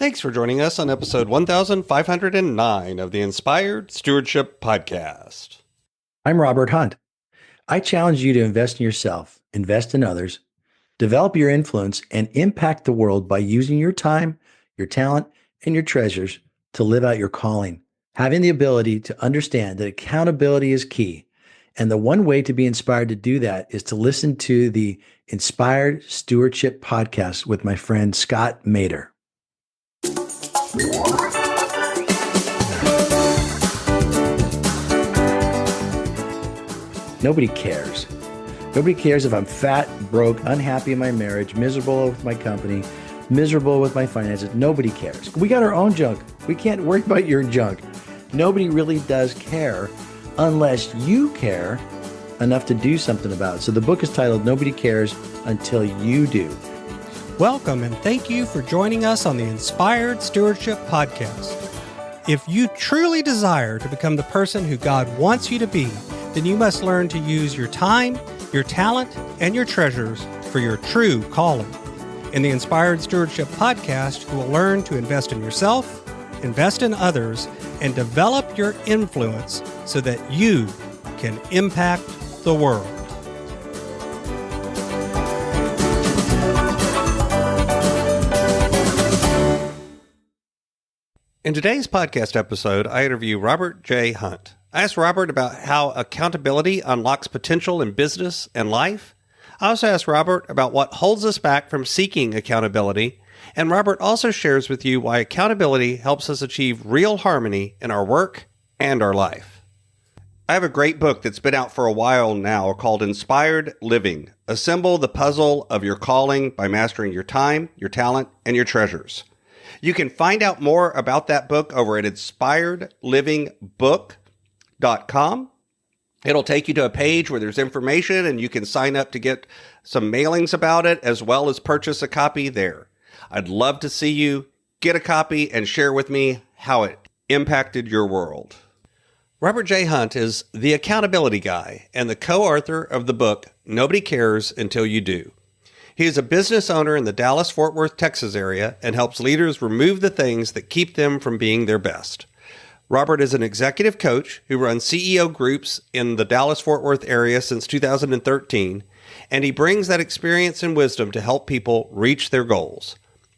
Thanks for joining us on episode 1509 of the Inspired Stewardship Podcast. I'm Robert Hunt. I challenge you to invest in yourself, invest in others, develop your influence, and impact the world by using your time, your talent, and your treasures to live out your calling. Having the ability to understand that accountability is key. And the one way to be inspired to do that is to listen to the Inspired Stewardship Podcast with my friend Scott Mader. Nobody cares. Nobody cares if I'm fat, broke, unhappy in my marriage, miserable with my company, miserable with my finances. Nobody cares. We got our own junk. We can't worry about your junk. Nobody really does care unless you care enough to do something about it. So the book is titled Nobody Cares Until You Do. Welcome and thank you for joining us on the Inspired Stewardship Podcast. If you truly desire to become the person who God wants you to be, then you must learn to use your time, your talent, and your treasures for your true calling. In the Inspired Stewardship Podcast, you will learn to invest in yourself, invest in others, and develop your influence so that you can impact the world. In today's podcast episode, I interview Robert J. Hunt. I asked Robert about how accountability unlocks potential in business and life. I also asked Robert about what holds us back from seeking accountability. And Robert also shares with you why accountability helps us achieve real harmony in our work and our life. I have a great book that's been out for a while now called Inspired Living. Assemble the puzzle of your calling by mastering your time, your talent, and your treasures. You can find out more about that book over at inspiredlivingbook.com. It'll take you to a page where there's information and you can sign up to get some mailings about it as well as purchase a copy there. I'd love to see you get a copy and share with me how it impacted your world. Robert J. Hunt is the accountability guy and the co-author of the book, Nobody Cares Until You Do. He is a business owner in the Dallas-Fort Worth, Texas area and helps leaders remove the things that keep them from being their best. Robert is an executive coach who runs CEO groups in the Dallas-Fort Worth area since 2013, and he brings that experience and wisdom to help people reach their goals.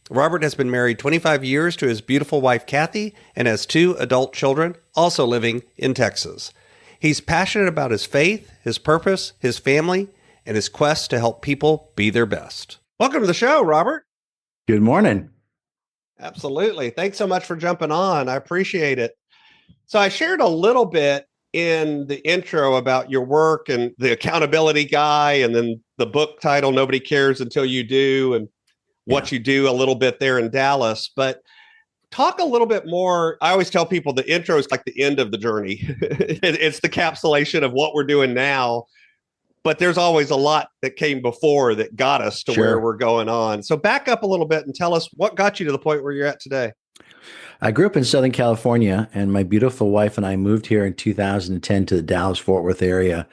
Robert has been married 25 years to his beautiful wife, Kathy, and has 2 adult children, also living in Texas. He's passionate about his faith, his purpose, his family, and his quest to help people be their best. Welcome to the show, Robert. Good morning. Absolutely. Thanks so much for jumping on. I appreciate it. So I shared a little bit in the intro about your work and the accountability guy, and then the book title, Nobody Cares Until You Do, and what you do a little bit there in Dallas. But talk a little bit more. I always tell people the intro is like the end of the journey. It's the capsulation of what we're doing now. But there's always a lot that came before that got us to where we're going on. So back up a little bit and tell us what got you to the point where you're at today. I grew up in Southern California, and my beautiful wife and I moved here in 2010 to the Dallas-Fort Worth area.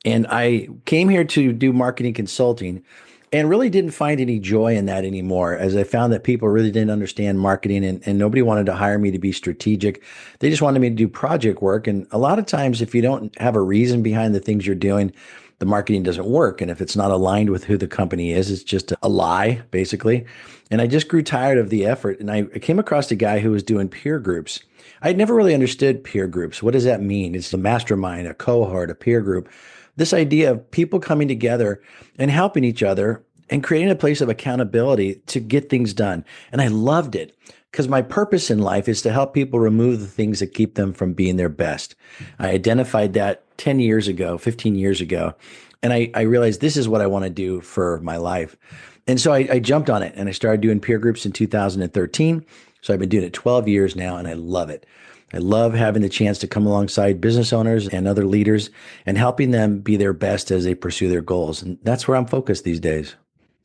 And I came here to do marketing consulting and really didn't find any joy in that anymore, as I found that people really didn't understand marketing and nobody wanted to hire me to be strategic. They just wanted me to do project work. And a lot of times, if you don't have a reason behind the things you're doing, the marketing doesn't work. And if it's not aligned with who the company is, it's just a lie, basically. And I just grew tired of the effort. And I came across a guy who was doing peer groups. I'd never really understood peer groups. What does that mean? It's a mastermind, a cohort, a peer group. This idea of people coming together and helping each other and creating a place of accountability to get things done. And I loved it because my purpose in life is to help people remove the things that keep them from being their best. I identified that 10 years ago, 15 years ago, and I realized this is what I want to do for my life. And so I jumped on it and I started doing peer groups in 2013. So I've been doing it 12 years now and I love it. I love having the chance to come alongside business owners and other leaders and helping them be their best as they pursue their goals. And that's where I'm focused these days.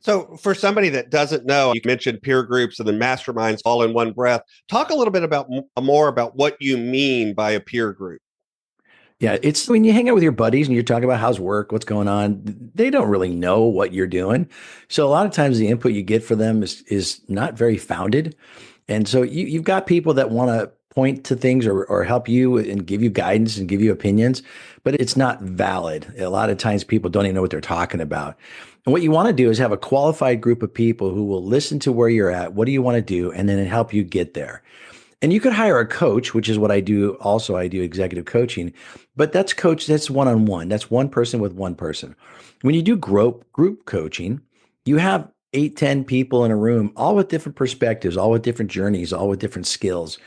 So for somebody that doesn't know, you mentioned peer groups and then masterminds all in one breath. Talk a little bit about more about what you mean by a peer group. Yeah, it's when you hang out with your buddies and you're talking about how's work, what's going on, they don't really know what you're doing. So a lot of times the input you get for them is not very founded. And so you've got people that want to point to things or help you and give you guidance and give you opinions, but it's not valid. A lot of times people don't even know what they're talking about. And what you want to do is have a qualified group of people who will listen to where you're at. What do you want to do? And then help you get there. And you could hire a coach, which is what I do. Also, I do executive coaching, but that's one-on-one. That's one person with one person. When you do group coaching, you have 8, 10 people in a room, all with different perspectives, all with different journeys, all with different skills.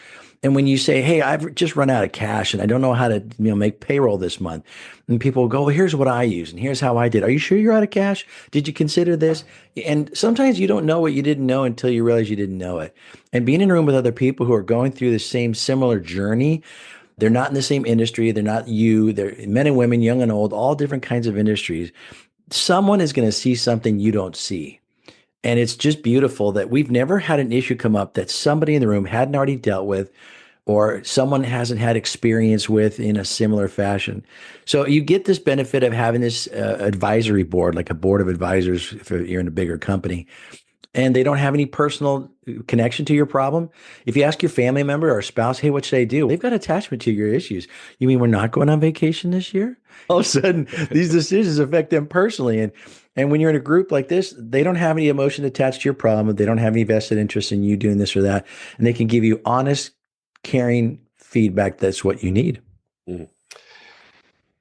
And when you say, "Hey, I've just run out of cash and I don't know how to, make payroll this month," and people will go, "Well, here's what I use and here's how I did." Are you sure you're out of cash? Did you consider this? And sometimes you don't know what you didn't know until you realize you didn't know it. And being in a room with other people who are going through the same similar journey, they're not in the same industry. They're not you. They're men and women, young and old, all different kinds of industries. Someone is going to see something you don't see. And it's just beautiful that we've never had an issue come up that somebody in the room hadn't already dealt with or someone hasn't had experience with in a similar fashion. So you get this benefit of having this advisory board, like a board of advisors if you're in a bigger company, and they don't have any personal connection to your problem. If you ask your family member or spouse, "Hey, what should I do?" They've got attachment to your issues. "You mean we're not going on vacation this year?" All of a sudden, these decisions affect them personally. And when you're in a group like this, they don't have any emotion attached to your problem. They don't have any vested interest in you doing this or that. And they can give you honest, caring feedback. That's what you need. Mhm.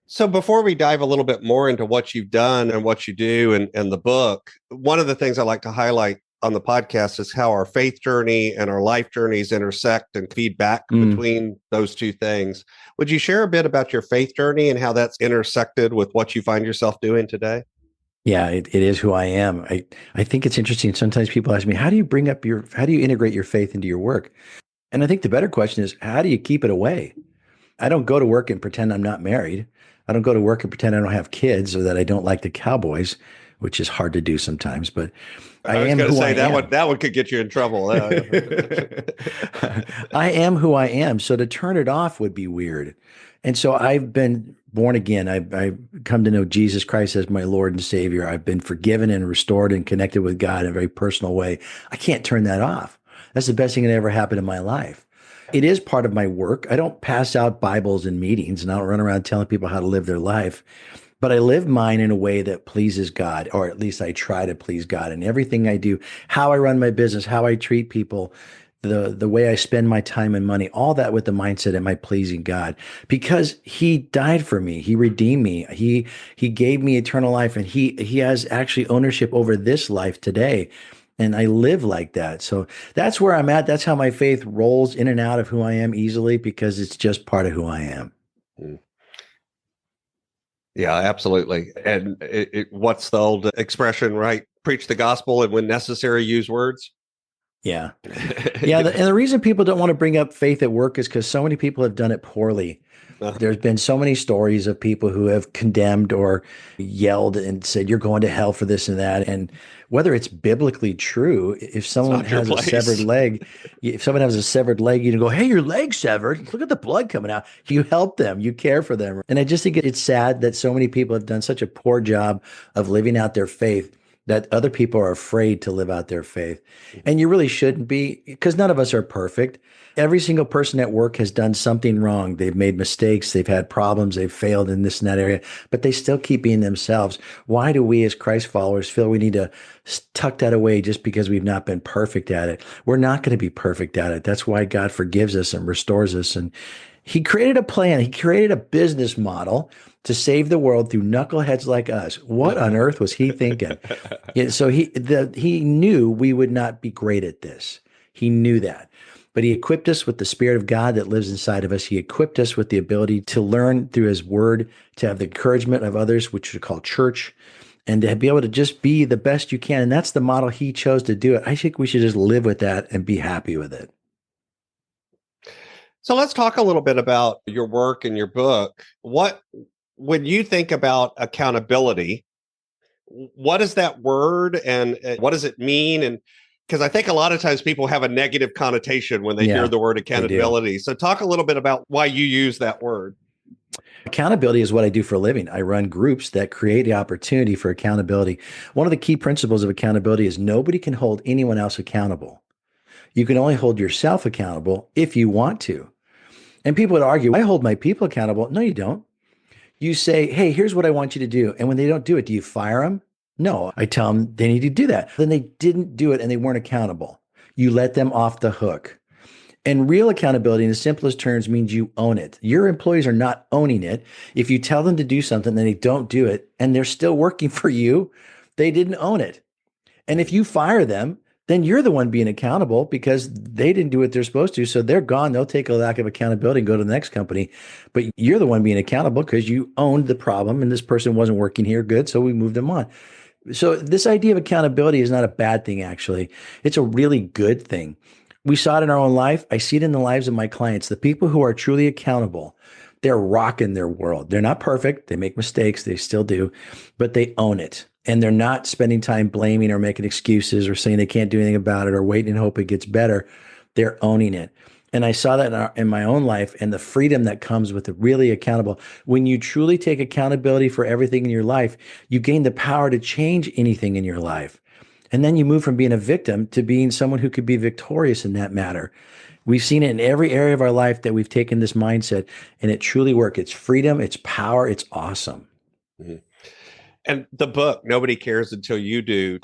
So before we dive a little bit more into what you've done and what you do and the book, one of the things I like to highlight on the podcast is how our faith journey and our life journeys intersect and feedback between those two things. Would you share a bit about your faith journey and how that's intersected with what you find yourself doing today? Yeah, it is who I am. I think it's interesting. Sometimes people ask me, how do you integrate your faith into your work? And I think the better question is, how do you keep it away? I don't go to work and pretend I'm not married. I don't go to work and pretend I don't have kids or that I don't like the Cowboys, which is hard to do sometimes, but I am who I am. That one could get you in trouble. I am who I am. So to turn it off would be weird. And so I've been born again. I've come to know Jesus Christ as my Lord and Savior. I've been forgiven and restored and connected with God in a very personal way. I can't turn that off. That's the best thing that ever happened in my life. It is part of my work. I don't pass out Bibles in meetings and I don't run around telling people how to live their life, but I live mine in a way that pleases God, or at least I try to please God in everything I do, how I run my business, how I treat people, the way I spend my time and money, all that with the mindset, am I pleasing God? Because he died for me. He redeemed me. He gave me eternal life, and he has actually ownership over this life today. And I live like that. So that's where I'm at. That's how my faith rolls in and out of who I am easily, because it's just part of who I am. Yeah, absolutely. And what's the old expression, right? Preach the gospel and when necessary, use words. Yeah. Yeah. And the reason people don't want to bring up faith at work is because so many people have done it poorly. There's been so many stories of people who have condemned or yelled and said, "You're going to hell for this and that." And whether it's biblically true, if someone has a severed leg, you go, "Hey, your leg's severed. Look at the blood coming out." You help them, you care for them. And I just think it's sad that so many people have done such a poor job of living out their faith that other people are afraid to live out their faith. And you really shouldn't be, because none of us are perfect. Every single person at work has done something wrong. They've made mistakes. They've had problems. They've failed in this and that area, but they still keep being themselves. Why do we as Christ followers feel we need to tuck that away just because we've not been perfect at it? We're not going to be perfect at it. That's why God forgives us and restores us. And he created a plan. He created a business model to save the world through knuckleheads like us. What on earth was he thinking? So he knew we would not be great at this. He knew that. But he equipped us with the Spirit of God that lives inside of us. He equipped us with the ability to learn through his word, to have the encouragement of others, which we call church, and to be able to just be the best you can. And that's the model he chose to do it. I think we should just live with that and be happy with it. So let's talk a little bit about your work and your book. When you think about accountability, what is that word and what does it mean? And because I think a lot of times people have a negative connotation when they hear the word accountability. So talk a little bit about why you use that word. Accountability is what I do for a living. I run groups that create the opportunity for accountability. One of the key principles of accountability is nobody can hold anyone else accountable. You can only hold yourself accountable if you want to. And people would argue, I hold my people accountable. No, you don't. You say, hey, here's what I want you to do. And when they don't do it, do you fire them? No, I tell them they need to do that. Then they didn't do it and they weren't accountable. You let them off the hook. And real accountability in the simplest terms means you own it. Your employees are not owning it. If you tell them to do something and they don't do it and they're still working for you, they didn't own it. And if you fire them, then you're the one being accountable because they didn't do what they're supposed to. So they're gone. They'll take a lack of accountability and go to the next company. But you're the one being accountable because you owned the problem and this person wasn't working here. Good. So we moved them on. So this idea of accountability is not a bad thing, actually. It's a really good thing. We saw it in our own life. I see it in the lives of my clients. The people who are truly accountable, they're rocking their world. They're not perfect. They make mistakes. They still do, but they own it. And they're not spending time blaming or making excuses or saying they can't do anything about it or waiting and hope it gets better. They're owning it. And I saw that in my own life and the freedom that comes with it, really accountable. When you truly take accountability for everything in your life, you gain the power to change anything in your life. And then you move from being a victim to being someone who could be victorious in that matter. We've seen it in every area of our life that we've taken this mindset and it truly works. It's freedom, it's power, it's awesome. Mm-hmm. And the book, Nobody Cares Until You Do.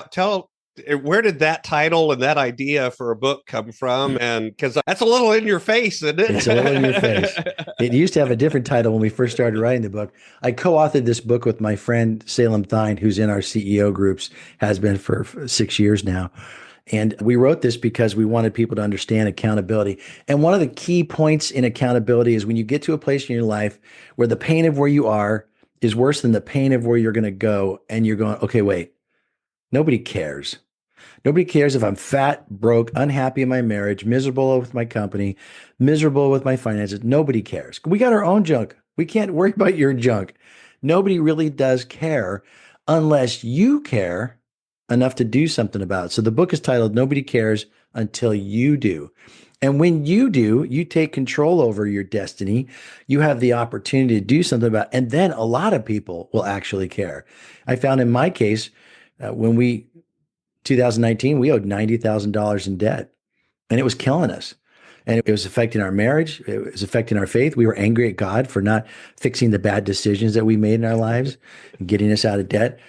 Where did that title and that idea for a book come from? And because that's a little in your face, isn't it? It's a little in your face. It used to have a different title when we first started writing the book. I co-authored this book with my friend Salem Thine, who's in our CEO groups, has been for 6 years now. And we wrote this because we wanted people to understand accountability. And one of the key points in accountability is when you get to a place in your life where the pain of where you are is worse than the pain of where you're going to go. And you're going, okay, wait, nobody cares. Nobody cares if I'm fat, broke, unhappy in my marriage, miserable with my company, miserable with my finances. Nobody cares. We got our own junk. We can't worry about your junk. Nobody really does care unless you care enough to do something about it. So the book is titled Nobody Cares Until You Do. And when you do, you take control over your destiny. You have the opportunity to do something about it. And then a lot of people will actually care. I found in my case, 2019, we owed $90,000 in debt and it was killing us. And it was affecting our marriage. It was affecting our faith. We were angry at God for not fixing the bad decisions that we made in our lives and getting us out of debt.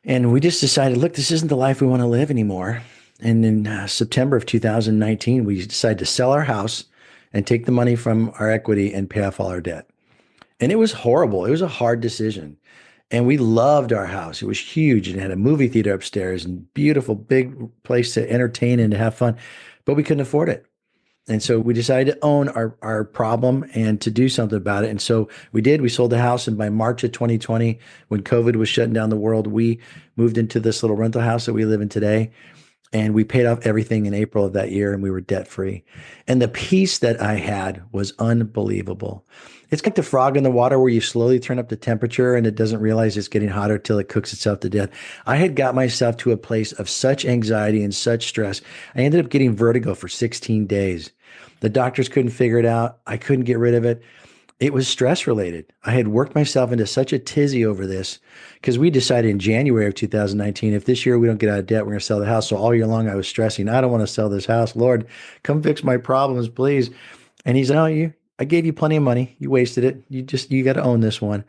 And we just decided, look, this isn't the life we want to live anymore. And in September of 2019, we decided to sell our house and take the money from our equity and pay off all our debt. And it was horrible. It was a hard decision. And we loved our house. It was huge and it had a movie theater upstairs and beautiful, big place to entertain and to have fun, but we couldn't afford it. And so we decided to own our problem and to do something about it. And so we did. We sold the house. And by March of 2020, when COVID was shutting down the world, we moved into this little rental house that we live in today. And we paid off everything in April of that year and we were debt free. And the peace that I had was unbelievable. It's like the frog in the water where you slowly turn up the temperature and it doesn't realize it's getting hotter till it cooks itself to death. I had got myself to a place of such anxiety and such stress. I ended up getting vertigo for 16 days. The doctors couldn't figure it out. I couldn't get rid of it. It was stress related. I had worked myself into such a tizzy over this because we decided in January of 2019, if this year we don't get out of debt, we're going to sell the house. So all year long I was stressing, I don't want to sell this house. Lord, come fix my problems, please. And he's like, no, I gave you plenty of money. You wasted it. You got to own this one.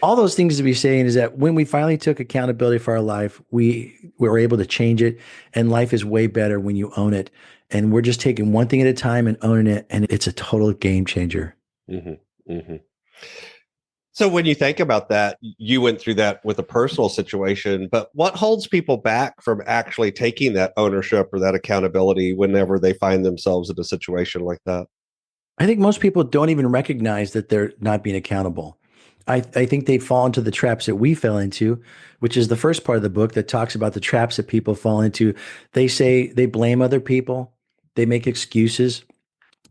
All those things to be saying is that when we finally took accountability for our life, we were able to change it. And life is way better when you own it. And we're just taking one thing at a time and owning it. And it's a total game changer. Mm-hmm. Mm-hmm. So when you think about that, you went through that with a personal situation, but what holds people back from actually taking that ownership or that accountability whenever they find themselves in a situation like that? I think most people don't even recognize that they're not being accountable. I think they fall into the traps that we fell into, which is the first part of the book that talks about the traps that people fall into. They say they blame other people. They make excuses.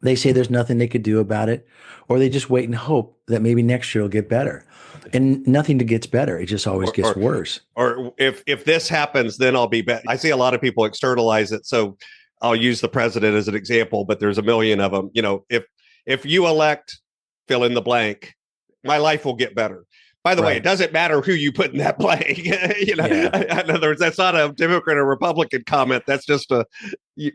They say there's nothing they could do about it, or they just wait and hope that maybe next year will get better. And nothing gets better. It just always gets worse. Or if this happens, then I'll be better. I see a lot of people externalize it. So I'll use the president as an example, but there's a million of them. You know, if you elect fill in the blank, my life will get better. By the way, Right. it doesn't matter who you put in that blank. In other words, that's not a Democrat or Republican comment. That's just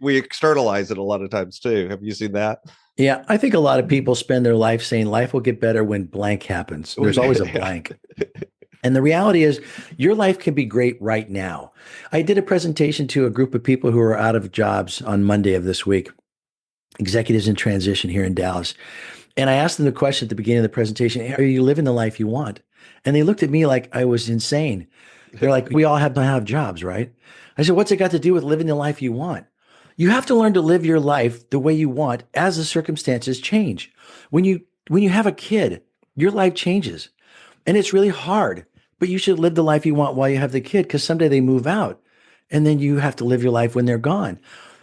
we externalize it a lot of times too. Have you seen that? Yeah, I think a lot of people spend their life saying life will get better when blank happens. There's always a blank. And the reality is, your life can be great right now. I did a presentation to a group of people who are out of jobs on Monday of this week, executives in transition here in Dallas. And I asked them the question at the beginning of the presentation, "Hey, are you living the life you want?" And they looked at me like I was insane. They're like, "We all have to have jobs, right?" I said, "What's it got to do with living the life you want?" You have to learn to live your life the way you want as the circumstances change. When you have a kid, your life changes. And it's really hard, but you should live the life you want while you have the kid, because someday they move out and then you have to live your life when they're gone.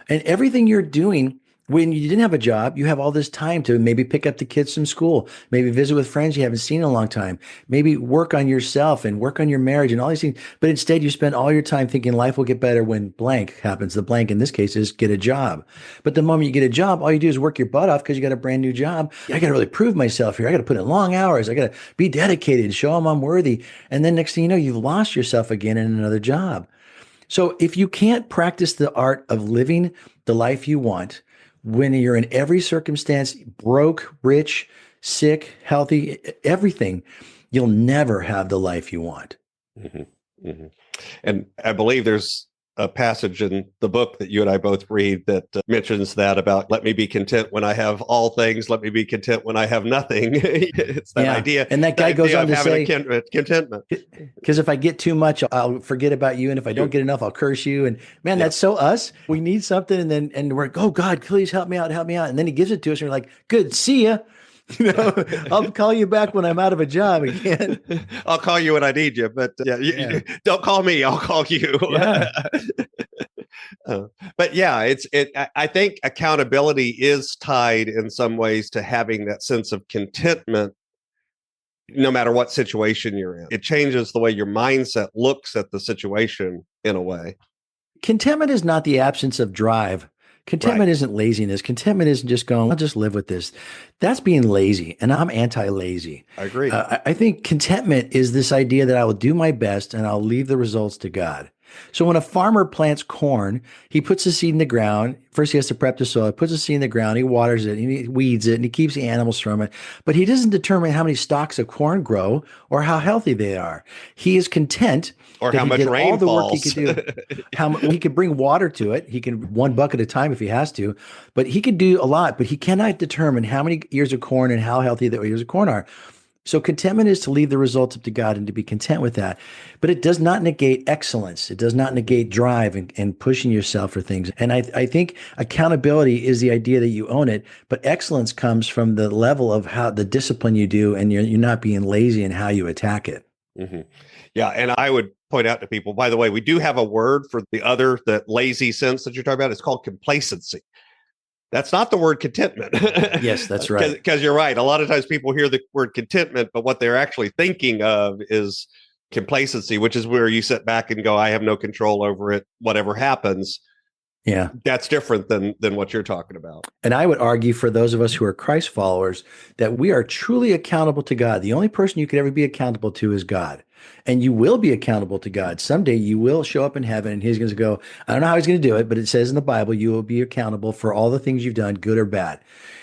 And everything you're doing when you didn't have a job, you have all this time to maybe pick up the kids from school, maybe visit with friends you haven't seen in a long time, maybe work on yourself and work on your marriage and all these things. But instead, you spend all your time thinking life will get better when blank happens. The blank in this case is get a job. But the moment you get a job, all you do is work your butt off because you got a brand new job. I got to really prove myself here. I got to put in long hours. I got to be dedicated and show them I'm worthy. And then next thing you know, you've lost yourself again in another job. So if you can't practice the art of living the life you want, when you're in every circumstance, broke, rich, sick, healthy, everything, you'll never have the life you want. Mm-hmm. Mm-hmm. And I believe there's a passage in the book that you and I both read that mentions that about let me be content when I have all things, let me be content when I have nothing. It's that idea. And that guy goes on to say, contentment. Because if I get too much, I'll forget about you. And if I don't get enough, I'll curse you. And man, that's so us. We need something. And we're like, oh God, please help me out. Help me out. And then he gives it to us. And we're like, good, see ya. I'll call you back when I'm out of a job again. I'll call you when I need you, but you don't call me. I'll call you. Yeah. But yeah, I think accountability is tied in some ways to having that sense of contentment, no matter what situation you're in. It changes the way your mindset looks at the situation in a way. Contentment is not the absence of drive. Contentment isn't laziness. Contentment isn't just going, I'll just live with this. That's being lazy. And I'm anti-lazy. I agree. I think contentment is this idea that I will do my best and I'll leave the results to God. So when a farmer plants corn, he puts the seed in the ground. First, he has to prep the soil. He puts the seed in the ground. He waters it. And he weeds it. And he keeps the animals from it. But he doesn't determine how many stalks of corn grow or how healthy they are. He is content. Or how much rain falls. Work he could do. He could bring water to it. He can one bucket at a time if he has to. But he could do a lot. But he cannot determine how many ears of corn and how healthy the ears of corn are. So contentment is to leave the results up to God and to be content with that. But it does not negate excellence. It does not negate drive and pushing yourself for things. And I think accountability is the idea that you own it, but excellence comes from the level of how the discipline you do, and you're not being lazy in how you attack it. Mm-hmm. Yeah. And I would point out to people, by the way, we do have a word for that lazy sense that you're talking about. It's called complacency. That's not the word contentment. Yes, that's right. Because you're right. A lot of times people hear the word contentment, but what they're actually thinking of is complacency, which is where you sit back and go, I have no control over it. Whatever happens. Yeah. That's different than what you're talking about. And I would argue for those of us who are Christ followers that we are truly accountable to God. The only person you could ever be accountable to is God. And you will be accountable to God. Someday you will show up in heaven and he's going to go, I don't know how he's going to do it, but it says in the Bible, you will be accountable for all the things you've done, good or bad.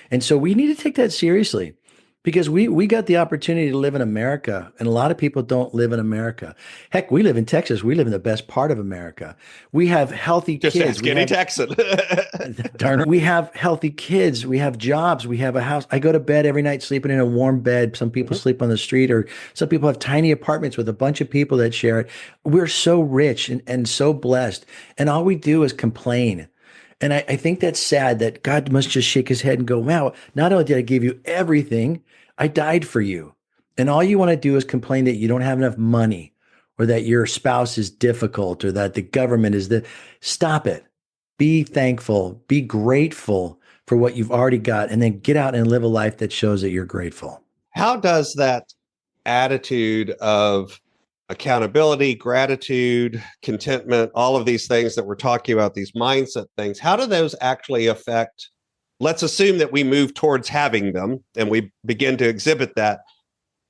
And so we need to take that seriously. Because we got the opportunity to live in America, and a lot of people don't live in America. Heck, we live in Texas. We live in the best part of America. We have healthy kids. Just skinny Texan. Darn it. We have healthy kids. We have jobs. We have a house. I go to bed every night sleeping in a warm bed. Some people sleep on the street, or some people have tiny apartments with a bunch of people that share it. We're so rich and so blessed, and all we do is complain. And I think that's sad that God must just shake his head and go, wow, not only did I give you everything, I died for you. And all you want to do is complain that you don't have enough money, or that your spouse is difficult, or that the government is stop it. Be thankful, be grateful for what you've already got, and then get out and live a life that shows that you're grateful. How does that attitude of accountability, gratitude, contentment, all of these things that we're talking about, these mindset things, how do those actually affect? Let's assume that we move towards having them and we begin to exhibit that.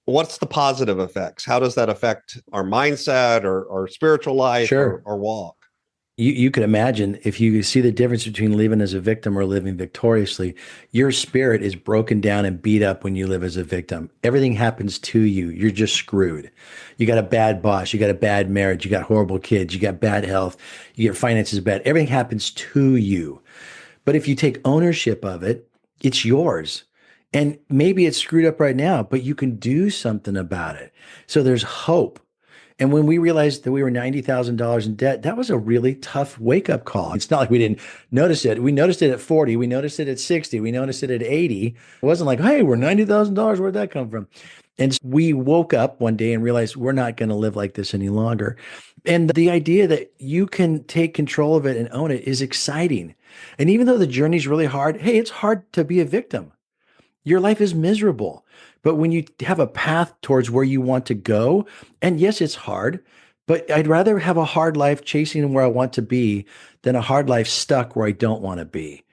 What's the positive effects? How does that affect our mindset or spiritual life Sure. or walk? You could imagine if you see the difference between living as a victim or living victoriously, your spirit is broken down and beat up when you live as a victim. Everything happens to you. You're just screwed. You got a bad boss. You got a bad marriage. You got horrible kids. You got bad health. Your finances bad. Everything happens to you. But if you take ownership of it, it's yours. And maybe it's screwed up right now, but you can do something about it. So there's hope. And when we realized that we were $90,000 in debt, that was a really tough wake up call. It's not like we didn't notice it. We noticed it at 40. We noticed it at 60. We noticed it at 80. It wasn't like, hey, we're $90,000. Where'd that come from? And we woke up one day and realized we're not going to live like this any longer. And the idea that you can take control of it and own it is exciting. And even though the journey's really hard, hey, it's hard to be a victim. Your life is miserable. But when you have a path towards where you want to go, and yes, it's hard, but I'd rather have a hard life chasing where I want to be than a hard life stuck where I don't want to be.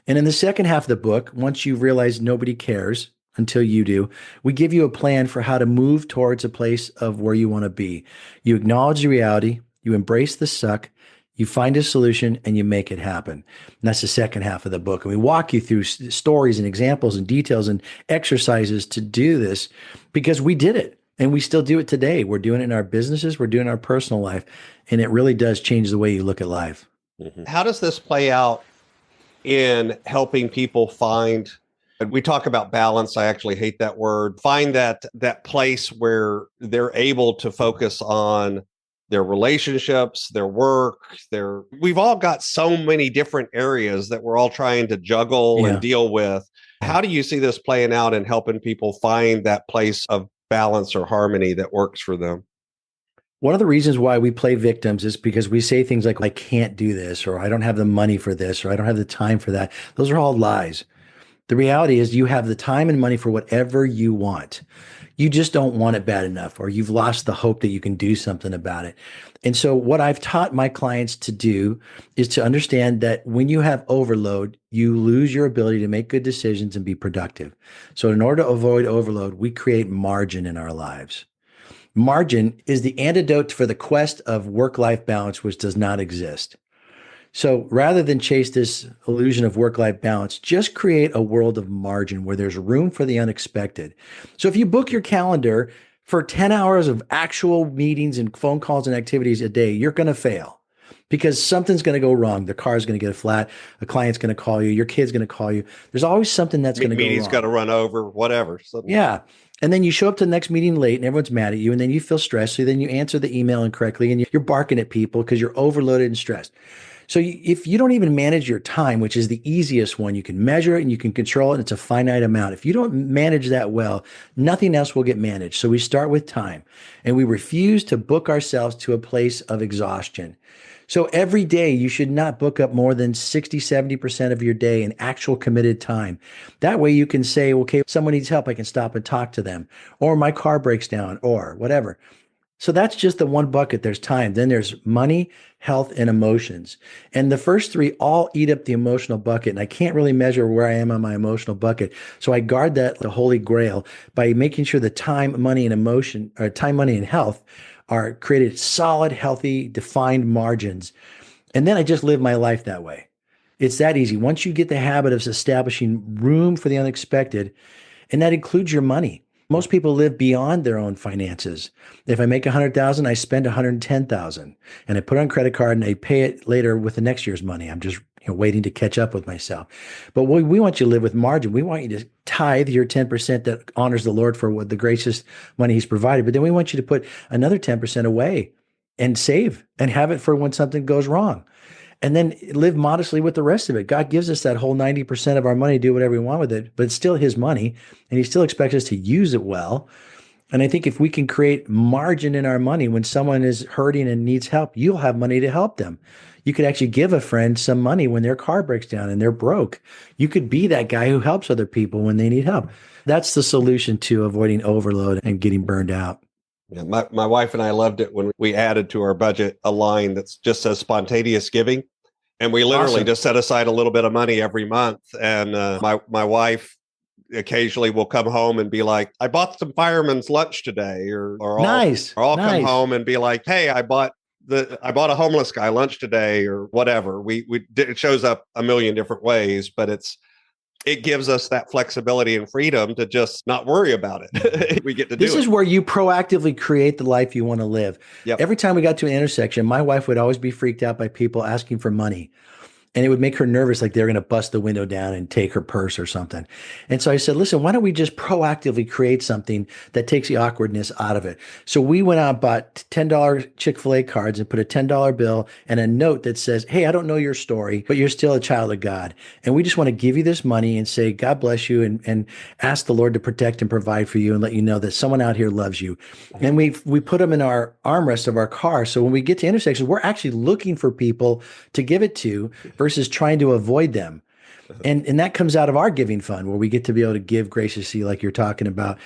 And in the second half of the book, once you realize nobody cares until you do, we give you a plan for how to move towards a place of where you want to be. You acknowledge the reality, you embrace the suck, you find a solution, and you make it happen. And that's the second half of the book. And we walk you through stories and examples and details and exercises to do this because we did it and we still do it today. We're doing it in our businesses, we're doing it in our personal life, and it really does change the way you look at life. Mm-hmm. How does this play out in helping people find, and we talk about balance, I actually hate that word, find that place where they're able to focus on their relationships, their work, we've all got so many different areas that we're all trying to juggle and deal with. How do you see this playing out and helping people find that place of balance or harmony that works for them? One of the reasons why we play victims is because we say things like, I can't do this, or I don't have the money for this, or I don't have the time for that. Those are all lies. The reality is you have the time and money for whatever you want. You just don't want it bad enough, or you've lost the hope that you can do something about it. And so what I've taught my clients to do is to understand that when you have overload, you lose your ability to make good decisions and be productive. So in order to avoid overload, we create margin in our lives. Margin is the antidote for the quest of work-life balance, which does not exist. So rather than chase this illusion of work-life balance, just create a world of margin where there's room for the unexpected. So if you book your calendar for 10 hours of actual meetings and phone calls and activities a day, you're going to fail because something's going to go wrong. The car's going to get a flat. A client's going to call you. Your kid's going to call you. There's always something that's going to go wrong. Meeting's got to run over, whatever. Something. Yeah. And then you show up to the next meeting late and everyone's mad at you. And then you feel stressed. So then you answer the email incorrectly and you're barking at people because you're overloaded and stressed. So if you don't even manage your time, which is the easiest one, you can measure it and you can control it, and it's a finite amount. If you don't manage that well, nothing else will get managed. So we start with time, and we refuse to book ourselves to a place of exhaustion. So every day you should not book up more than 60, 70% of your day in actual committed time. That way you can say, okay, if someone needs help, I can stop and talk to them, or my car breaks down, or whatever. So that's just the one bucket. There's time. Then there's money, health, and emotions. And the first three all eat up the emotional bucket. And I can't really measure where I am on my emotional bucket. So I guard that, the holy grail, by making sure the time, money, and emotion, or time, money, and health are created solid, healthy, defined margins. And then I just live my life that way. It's that easy. Once you get the habit of establishing room for the unexpected, and that includes your money. Most people live beyond their own finances. If I make $100,000, I spend $110,000, and I put it on credit card and I pay it later with the next year's money. I'm just waiting to catch up with myself. But we want you to live with margin. We want you to tithe your 10% that honors the Lord for what the gracious money He's provided. But then we want you to put another 10% away and save and have it for when something goes wrong. And then live modestly with the rest of it. God gives us that whole 90% of our money to do whatever we want with it, but it's still His money, and He still expects us to use it well. And I think if we can create margin in our money, when someone is hurting and needs help, you'll have money to help them. You could actually give a friend some money when their car breaks down and they're broke. You could be that guy who helps other people when they need help. That's the solution to avoiding overload and getting burned out. Yeah, my wife and I loved it when we added to our budget a line that just says spontaneous giving. And we literally just set aside a little bit of money every month. And my wife occasionally will come home and be like, I bought some fireman's lunch today, Nice. or I'll come Nice. home and be like, hey, I bought a homeless guy lunch today, or whatever. It shows up a million different ways, but it gives us that flexibility and freedom to just not worry about it. We get to do it. This is where you proactively create the life you want to live. Yep. Every time we got to an intersection, my wife would always be freaked out by people asking for money. And it would make her nervous, like they're going to bust the window down and take her purse or something. And so I said, listen, why don't we just proactively create something that takes the awkwardness out of it? So we went out and bought $10 Chick-fil-A cards and put a $10 bill and a note that says, hey, I don't know your story, but you're still a child of God. And we just want to give you this money and say, God bless you, and ask the Lord to protect and provide for you and let you know that someone out here loves you. And we put them in our armrest of our car. So when we get to intersections, we're actually looking for people to give it to versus trying to avoid them. And that comes out of our giving fund, where we get to be able to give graciously like you're talking about.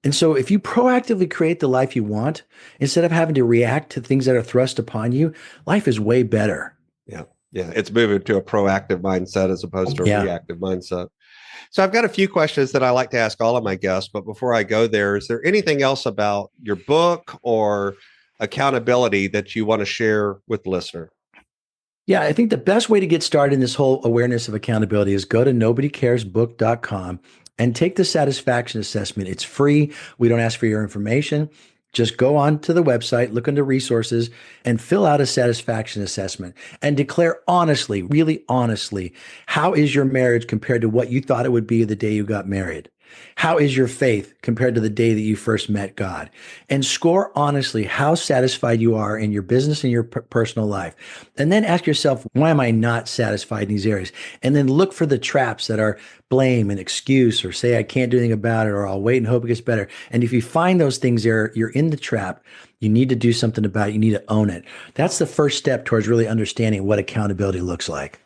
And so if you proactively create the life you want, instead of having to react to things that are thrust upon you, life is way better. Yeah. Yeah. It's moving to a proactive mindset as opposed to a reactive mindset. So I've got a few questions that I like to ask all of my guests, but before I go there, is there anything else about your book or accountability that you want to share with the listener? Yeah, I think the best way to get started in this whole awareness of accountability is go to nobodycaresbook.com and take the satisfaction assessment. It's free. We don't ask for your information. Just go on to the website, look under resources, and fill out a satisfaction assessment and declare honestly, really honestly, how is your marriage compared to what you thought it would be the day you got married? How is your faith compared to the day that you first met God? And score honestly how satisfied you are in your business and your personal life. And then ask yourself, why am I not satisfied in these areas? And then look for the traps that are blame and excuse, or say I can't do anything about it, or I'll wait and hope it gets better. And if you find those things there, you're in the trap. You need to do something about it. You need to own it. That's the first step towards really understanding what accountability looks like.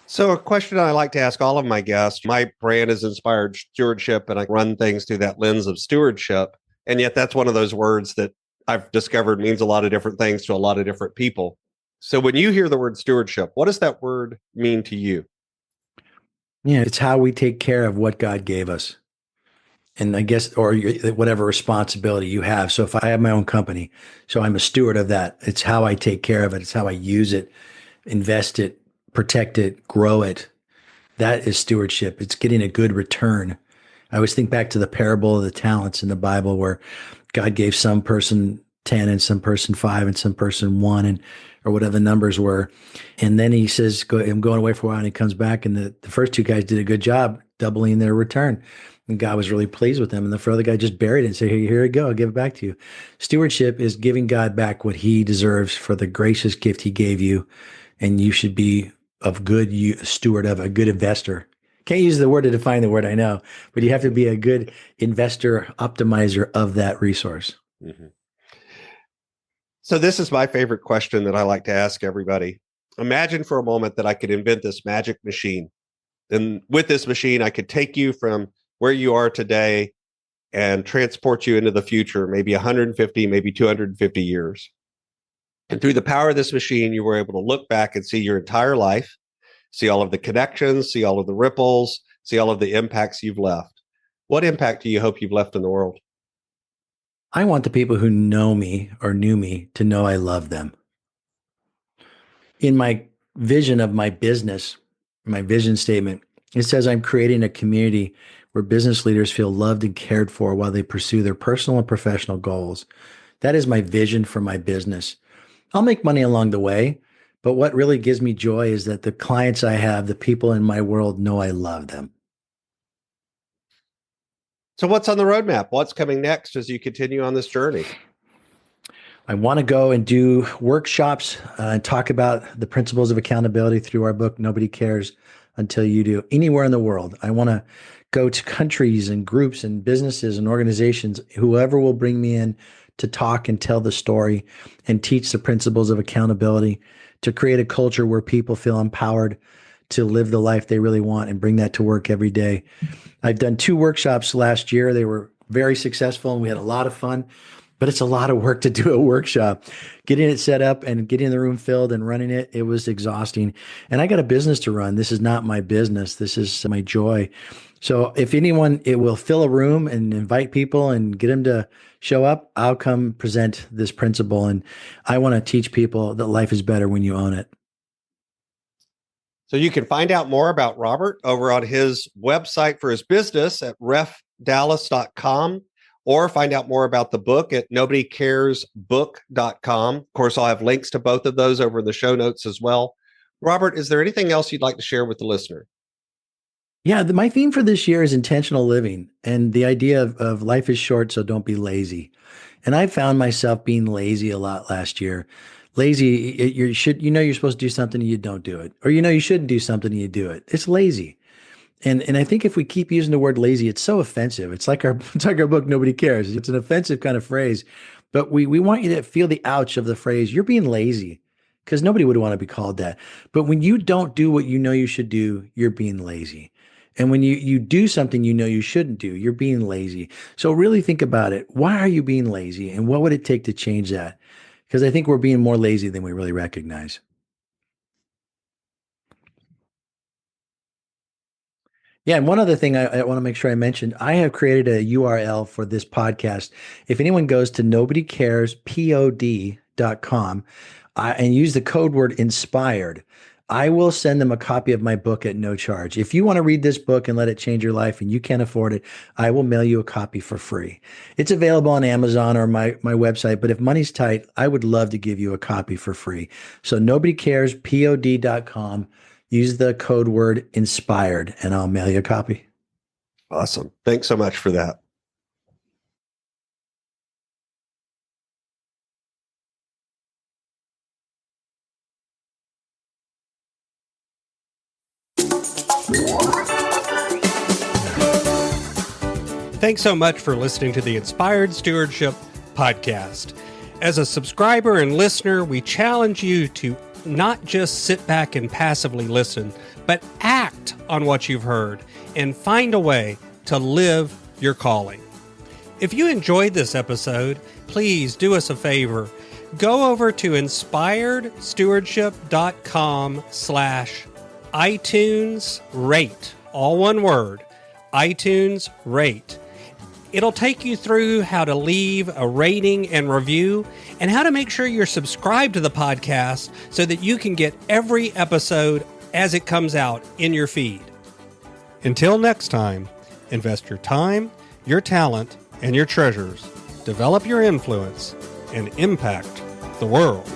So a question I like to ask all of my guests, my brand is Inspired Stewardship, and I run things through that lens of stewardship. And yet that's one of those words that I've discovered means a lot of different things to a lot of different people. So when you hear the word stewardship, what does that word mean to you? Yeah, it's how we take care of what God gave us. And I guess, or whatever responsibility you have. So if I have my own company, so I'm a steward of that. It's how I take care of it. It's how I use it, invest it, protect it, grow it. That is stewardship. It's getting a good return. I always think back to the parable of the talents in the Bible, where God gave some person 10 and some person 5 and some person 1, and or whatever the numbers were. And then he says, I'm going away for a while. And he comes back, and the first 2 guys did a good job doubling their return. And God was really pleased with them. And the other guy just buried it and said, here you go. I'll give it back to you. Stewardship is giving God back what he deserves for the gracious gift he gave you. And you should be steward of, a good investor. Can't use the word to define the word, I know, but you have to be a good investor, optimizer of that resource. Mm-hmm. So this is my favorite question that I like to ask everybody. Imagine for a moment that I could invent this magic machine. And with this machine, I could take you from where you are today and transport you into the future, maybe 150, maybe 250 years. And through the power of this machine, you were able to look back and see your entire life, see all of the connections, see all of the ripples, see all of the impacts you've left. What impact do you hope you've left in the world? I want the people who know me or knew me to know I love them. In my vision of my business, my vision statement, it says I'm creating a community where business leaders feel loved and cared for while they pursue their personal and professional goals. That is my vision for my business. I'll make money along the way, but what really gives me joy is that the clients I have, the people in my world, know I love them. So what's on the roadmap? What's coming next as you continue on this journey? I want to go and do workshops and talk about the principles of accountability through our book, Nobody Cares Until You Do, anywhere in the world. I want to go to countries and groups and businesses and organizations, whoever will bring me in to talk and tell the story and teach the principles of accountability, to create a culture where people feel empowered to live the life they really want and bring that to work every day. I've done 2 workshops last year. They were very successful and we had a lot of fun. but it's a lot of work to do a workshop. Getting it set up and getting the room filled and running it, it was exhausting. And I got a business to run. This is not my business. This is my joy. So if anyone, it will fill a room and invite people and get them to show up, I'll come present this principle. And I want to teach people that life is better when you own it. So you can find out more about Robert over on his website for his business at refdallas.com, or find out more about the book at nobodycaresbook.com. Of course, I'll have links to both of those over in the show notes as well. Robert, is there anything else you'd like to share with the listener? Yeah, my theme for this year is intentional living, and the idea of life is short, so don't be lazy. And I found myself being lazy a lot last year. Lazy, you're supposed to do something and you don't do it, or you shouldn't do something and you do it. It's lazy. And I think if we keep using the word lazy, it's so offensive. It's like our book, Nobody Cares. It's an offensive kind of phrase, but we want you to feel the ouch of the phrase, you're being lazy, because nobody would want to be called that. But when you don't do what you know you should do, you're being lazy. And when you do something you know you shouldn't do, you're being lazy. So really think about it. Why are you being lazy? And what would it take to change that? Because I think we're being more lazy than we really recognize. Yeah, and one other thing I want to make sure I mentioned, I have created a URL for this podcast. If anyone goes to nobodycarespod.com and use the code word inspired, I will send them a copy of my book at no charge. If you want to read this book and let it change your life and you can't afford it, I will mail you a copy for free. It's available on Amazon or my website, but if money's tight, I would love to give you a copy for free. So nobodycarespod.com. Use the code word inspired and I'll mail you a copy. Awesome. Thanks so much for that. Thanks so much for listening to the Inspired Stewardship podcast. As a subscriber and listener, we challenge you to not just sit back and passively listen, but act on what you've heard and find a way to live your calling. If you enjoyed this episode, please do us a favor. Go over to inspiredstewardship.com/iTunes rate, all one word, iTunes rate. It'll take you through how to leave a rating and review and how to make sure you're subscribed to the podcast so that you can get every episode as it comes out in your feed. Until next time, invest your time, your talent, and your treasures. Develop your influence and impact the world.